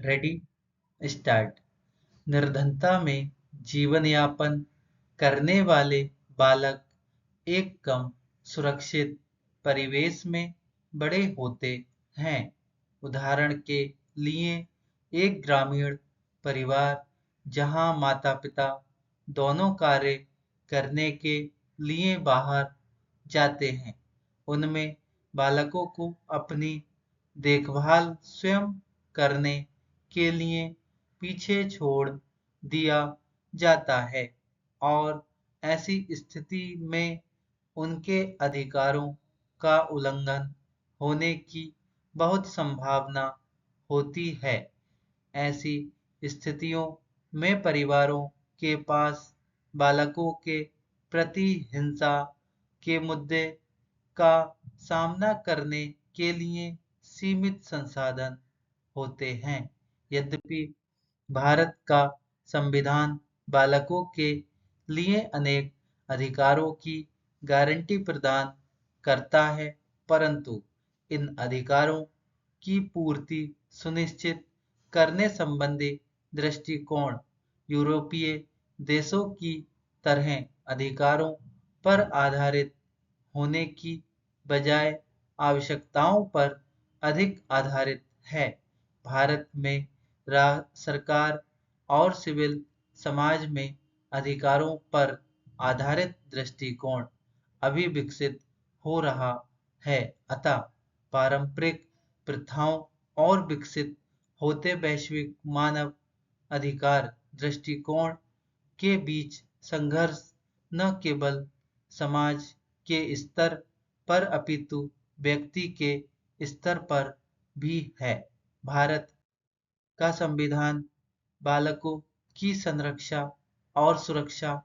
Ready start. निर्धनता में जीवन यापन करने वाले बालक एक कम सुरक्षित परिवेश में बड़े होते हैं। उदाहरण के लिए एक ग्रामीण परिवार जहां माता-पिता दोनों कार्य करने के लिए बाहर जाते हैं, उनमें बालकों को अपनी देखभाल स्वयं करने के लिए पीछे छोड़ दिया जाता है और ऐसी स्थिति में उनके अधिकारों का उल्लंघन होने की बहुत संभावना होती है। ऐसी स्थितियों में परिवारों के पास बालकों के प्रति हिंसा के मुद्दे का सामना करने के लिए सीमित संसाधन होते हैं। यद्यपि भारत का संविधान बालकों के लिए अनेक अधिकारों की गारंटी प्रदान करता है, परंतु इन अधिकारों की पूर्ति सुनिश्चित करने संबंधी दृष्टिकोण यूरोपीय देशों की तरह अधिकारों पर आधारित होने की बजाय आवश्यकताओं पर अधिक आधारित है। भारत में सरकार और सिविल समाज में अधिकारों पर आधारित दृष्टिकोण अभी विकसित हो रहा है, अतः पारंपरिक प्रथाओं और विकसित होते वैश्विक मानव अधिकार दृष्टिकोण के बीच संघर्ष न केवल समाज के स्तर पर अपितु व्यक्ति के स्तर पर भी है। भारत का संविधान बालकों की संरक्षा और सुरक्षा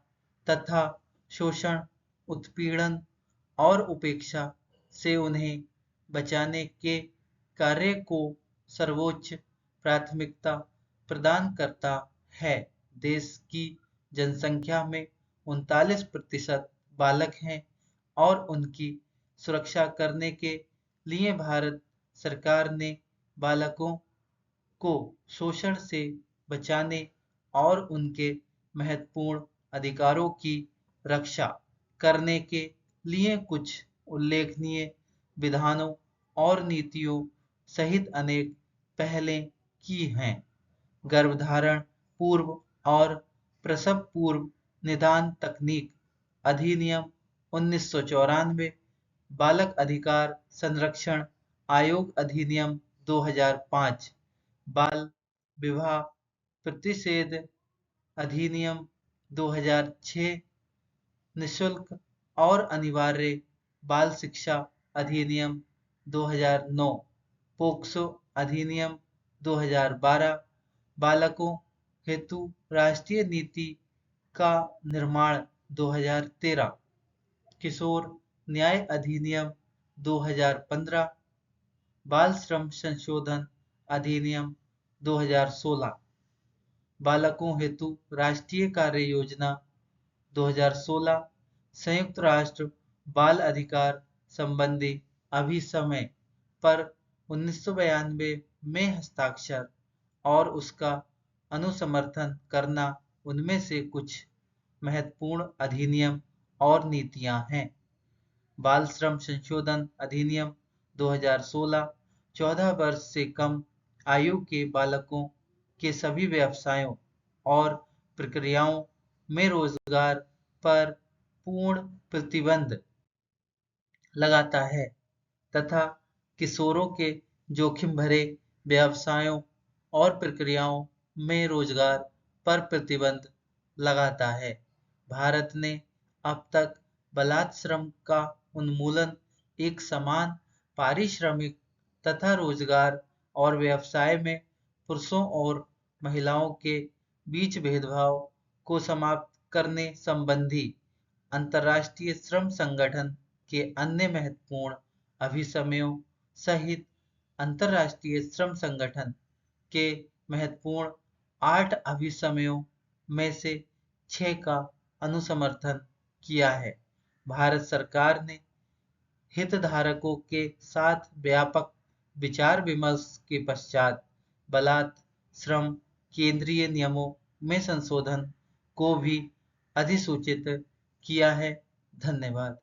तथा शोषण, उत्पीड़न और उपेक्षा से उन्हें बचाने के कार्य को सर्वोच्च प्राथमिकता प्रदान करता है। देश की जनसंख्या में 39% बालक हैं और उनकी सुरक्षा करने के लिए भारत सरकार ने बालकों को शोषण से बचाने और उनके महत्वपूर्ण अधिकारों की रक्षा करने के लिए कुछ उल्लेखनीय विधानों और नीतियों सहित अनेक पहलें की हैं। गर्भधारण पूर्व और प्रसव पूर्व निदान तकनीक अधिनियम 1994, बालक अधिकार संरक्षण आयोग अधिनियम 2005, बाल विवाह प्रतिषेध अधिनियम 2006, निःशुल्क और अनिवार्य बाल शिक्षा अधिनियम 2009, पोक्सो अधिनियम 2012, बालकों हेतु राष्ट्रीय नीति का निर्माण 2013, किशोर न्याय अधिनियम 2015, बाल श्रम संशोधन अधिनियम 2016, बालकों हेतु राष्ट्रीय कार्य योजना 2016, संयुक्त राष्ट्र बाल अधिकार संबंधी अभिसमय पर 1992 में हस्ताक्षर और उसका अनुसमर्थन करना उनमें से कुछ महत्वपूर्ण अधिनियम और नीतियां हैं। बाल श्रम संशोधन अधिनियम 2016 14 वर्ष से कम आयु के बालकों के सभी व्यवसायों और प्रक्रियाओं में रोजगार पर पूर्ण प्रतिबंध लगाता है तथा किशोरों के जोखिम भरे व्यवसायों और प्रक्रियाओं में रोजगार पर प्रतिबंध लगाता है। भारत ने अब तक बलात् श्रम का उन्मूलन, एक समान पारिश्रमिक तथा रोजगार और व्यवसाय में पुरुषों और महिलाओं के बीच भेदभाव को समाप्त करने संबंधी अंतर्राष्ट्रीय श्रम संगठन के अन्य महत्वपूर्ण अभिसमयों सहित अंतर्राष्ट्रीय श्रम संगठन के महत्वपूर्ण 8 अभिसमयों में से 6 का अनुसमर्थन किया है। भारत सरकार ने हितधारकों के साथ व्यापक विचार विमर्श के पश्चात बलात् श्रम केंद्रीय नियमों में संशोधन को भी अधिसूचित किया है। धन्यवाद।